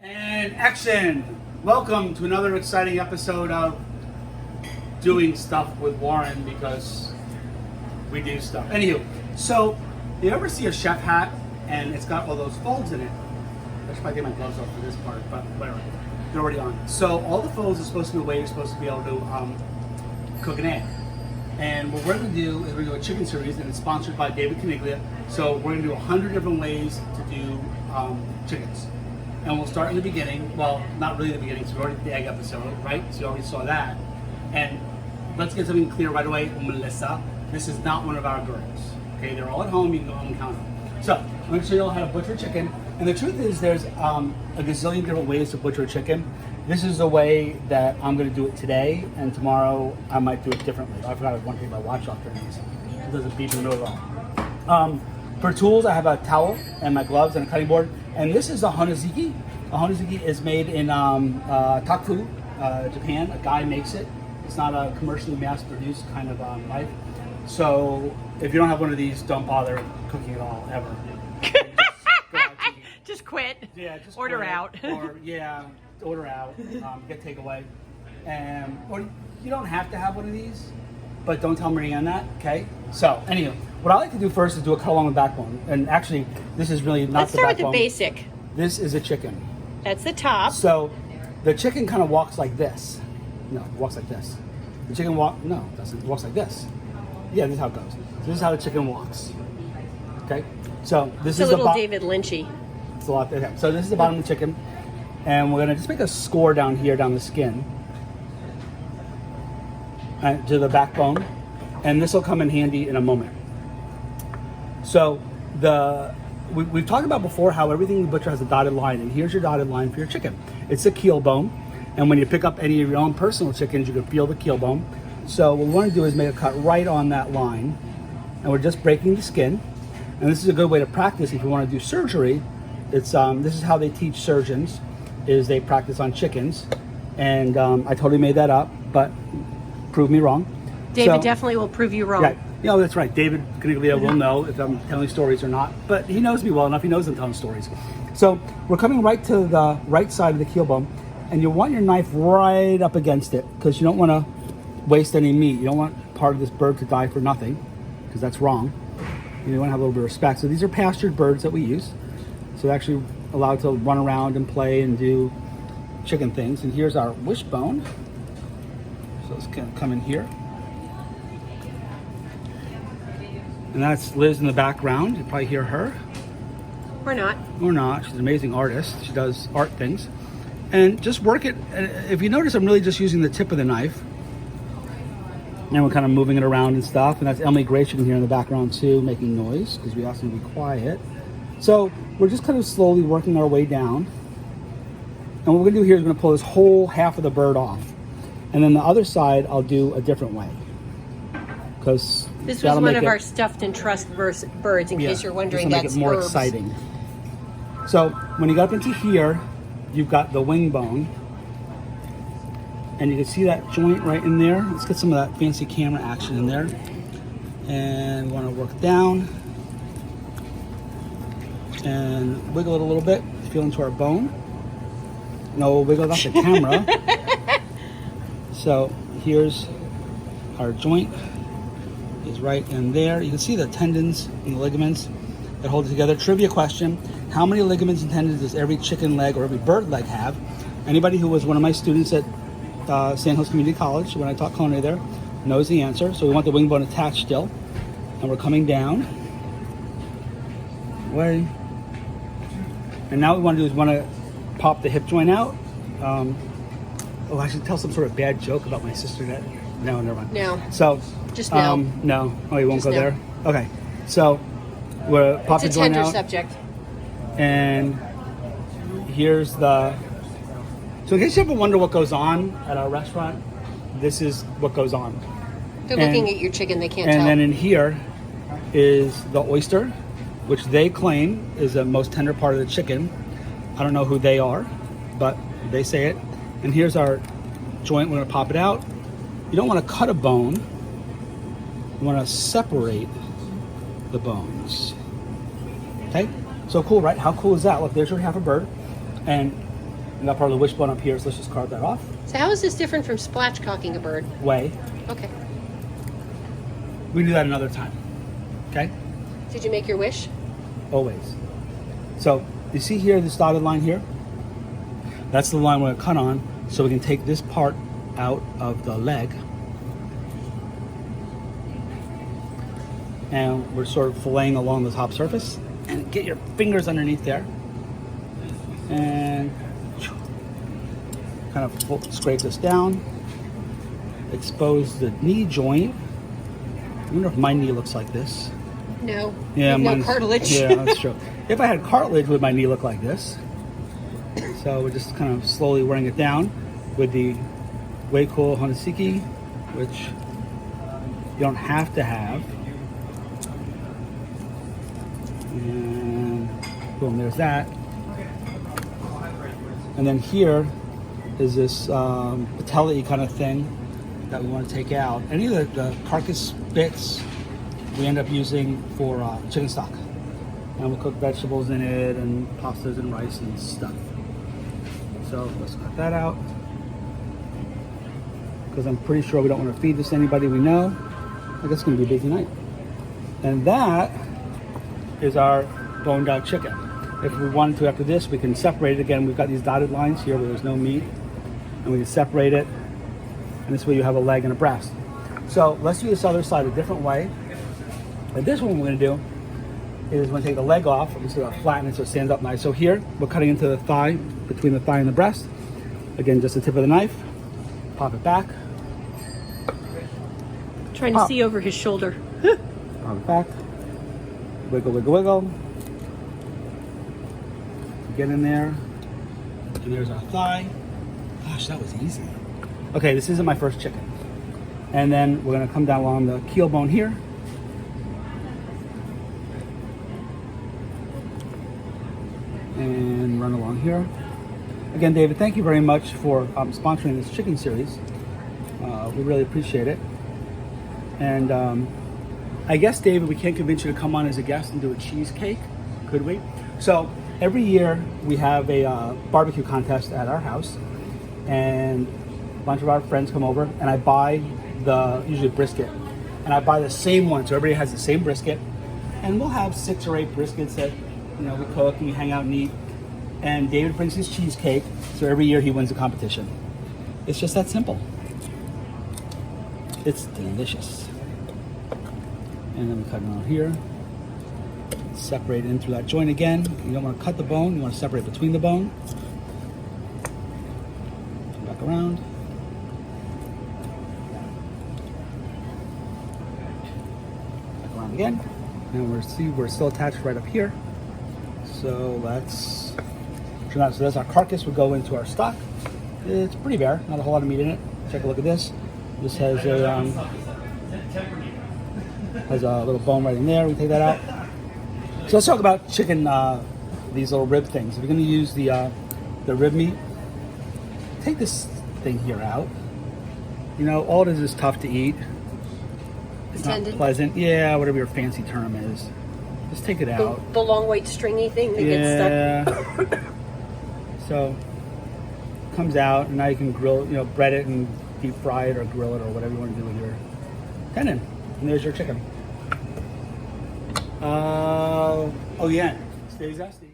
And action! Welcome to another exciting episode of Doing Stuff with Warren, because we do stuff. Anywho, so you ever see a chef hat and it's got all those folds in it? I should probably get my gloves off for this part, but whatever. They're already on. So all the folds are supposed to be a way you're supposed to be able to cook an egg. And what we're going to do is we're going to do a chicken series, and it's sponsored by David Caniglia. So we're going to do 100 different ways to do chickens. And we'll start in the beginning. Well, not really the beginning, so we already did the egg episode, right? So you already saw that. And let's get something clear right away, Melissa. This is not one of our girls. Okay, they're all at home. You can go home and count them. So I'm going to show you all how to butcher chicken. And the truth is, there's a gazillion different ways to butcher a chicken. This is the way that I'm going to do it today, and tomorrow I might do it differently. I forgot I want to take my watch off during this. It doesn't beep in the middle at all. For tools, I have a towel and my gloves and a cutting board. And this is a Honoziki. A Honoziki is made in Taku, Japan. A guy makes it. It's not a commercially mass-produced kind of knife. So if you don't have one of these, don't bother cooking at all, ever. Just quit. Yeah, just order quit. out. Order out. Get takeaway. Or you don't have to have one of these, but don't tell Marianne that, okay? So, anyway, what I like to do first is do a cut along the backbone. And actually, this is really not Let's the start backbone. with the basic. This is a chicken. That's the top. So, the chicken kind of walks like this. No, it walks like this. The chicken no, it doesn't. It walks like this. Yeah, this is how it goes. So this is how the chicken walks. Okay? So, this It's is a little the David Lynchy. It's a lot. Okay. So this is the bottom of the chicken. And we're gonna just make a score down here, down the skin. To the backbone. And this will come in handy in a moment. So we've talked about before how everything in the butcher has a dotted line, and here's your dotted line for your chicken. It's a keel bone, and when you pick up any of your own personal chickens, you can feel the keel bone. So what we want to do is make a cut right on that line, and we're just breaking the skin. And this is a good way to practice if you want to do surgery. It's this is how they teach surgeons, is they practice on chickens, and I totally made that up, but prove me wrong. David definitely will prove you wrong. Right. Yeah, that's right. David Caniglia will know if I'm telling stories or not, but he knows me well enough. He knows I'm telling stories. So we're coming right to the right side of the keel bone, and you want your knife right up against it because you don't want to waste any meat. You don't want part of this bird to die for nothing, because that's wrong. You want to have a little bit of respect. So these are pastured birds that we use. So they're actually allowed to run around and play and do chicken things. And here's our wishbone. So it's going to come in here. And that's Liz in the background. You probably hear her. Or not. Or not. She's an amazing artist. She does art things. And just work it. If you notice, I'm really just using the tip of the knife. And we're kind of moving it around and stuff. And that's Emily Grace, you can hear in the background too, making noise, because we asked them to be quiet. So we're just kind of slowly working our way down. And what we're going to do here is we're going to pull this whole half of the bird off. And then the other side, I'll do a different way. Because this was one of our stuffed and trussed birds, in case you're wondering. That's That's make it more herbs. exciting. So when you get up into here, you've got the wing bone. And you can see that joint right in there. Let's get some of that fancy camera action in there. And we want to work down. And wiggle it a little bit. Feel into our bone. No, wiggle off the camera. So here's our joint. Is right in there. You can see the tendons and the ligaments that hold it together. Trivia question: how many ligaments and tendons does every chicken leg or every bird leg have? Anybody who was one of my students at Sandhills Community College when I taught culinary there knows the answer. So we want the wing bone attached still, and we're coming down. Way. And now what we want to do is want to pop the hip joint out. I should tell some sort of bad joke about my sister. That no, never mind. No. So. Just no. No. Oh, you won't Just go there? Okay. So we're popping It's a joint tender out. subject. And here's the... So in case you ever wonder what goes on at our restaurant, this is what goes on. They're looking at your chicken, they can't and tell. then in here is the oyster, which they claim is the most tender part of the chicken. I don't know who they are, but they say it. And here's our joint. We're going to pop it out. You don't want to cut a bone. You want to separate the bones. Okay? So cool, right? How cool is that? Look, there's your half a bird. And We got part of the wishbone up here, so let's just carve that off. So how is this different from splatchcocking a bird? Way. Okay. We can do that another time. Okay? Did you make your wish? Always. So, you see here, this dotted line here? That's the line we're going to cut on, so we can take this part out of the leg. And we're sort of filleting along the top surface. And get your fingers underneath there. And kind of scrape this down. Expose the knee joint. I wonder if my knee looks like this. No. Yeah, no cartilage. Yeah, that's true. If I had cartilage, would my knee look like this? So we're just kind of slowly wearing it down with the Wacool Honosiki, which you don't have to have. And boom, there's that. And then here is this patella-y kind of thing that we want to take out. Any of the carcass bits we end up using for chicken stock. And we'll cook vegetables in it and pastas and rice and stuff. So let's cut that out. Because I'm pretty sure we don't want to feed this to anybody we know. I guess it's going to be a busy night. And that is our boned out chicken. If we wanted to after this, we can separate it again. We've got these dotted lines here where there's no meat. And we can separate it. And this way you have a leg and a breast. So let's do this other side a different way. And this one we're going to do is we're going to take the leg off. I'm just going to flatten it so it stands up nice. So here, we're cutting into the thigh, between the thigh and the breast. Again, just the tip of the knife. Pop it back. Trying to see over his shoulder. Pop it back. Wiggle, wiggle, wiggle. Get in there. And there's our thigh. Gosh, that was easy. Okay, this isn't my first chicken. And then we're going to come down along the keel bone here. And run along here. Again, David, thank you very much for sponsoring this chicken series. We really appreciate it. And I guess, David, we can't convince you to come on as a guest and do a cheesecake, could we? So every year we have a barbecue contest at our house, and a bunch of our friends come over, and I buy usually brisket, and I buy the same one, so everybody has the same brisket, and we'll have 6 or 8 briskets that we cook and we hang out and eat. And David brings his cheesecake, so every year he wins the competition. It's just that simple. It's delicious. And then we cut it out here. Separate it in through that joint again. You don't want to cut the bone, you want to separate between the bone. Back around. Back around again. And we're still attached right up here. So that's our carcass would go into our stock. It's pretty bare, not a whole lot of meat in it. Take a look at this. This has a little bone right in there. We take that out. So let's talk about chicken. These little rib things. If you're going to use the rib meat, take this thing here out. All it is tough to eat. It's not pleasant. Yeah, whatever your fancy term is. Just take it out. The long white stringy thing that gets stuck. So comes out, and now you can grill, bread it and deep fry it or grill it or whatever you want to do with your tendon. And there's your chicken. Oh yeah, stay zesty.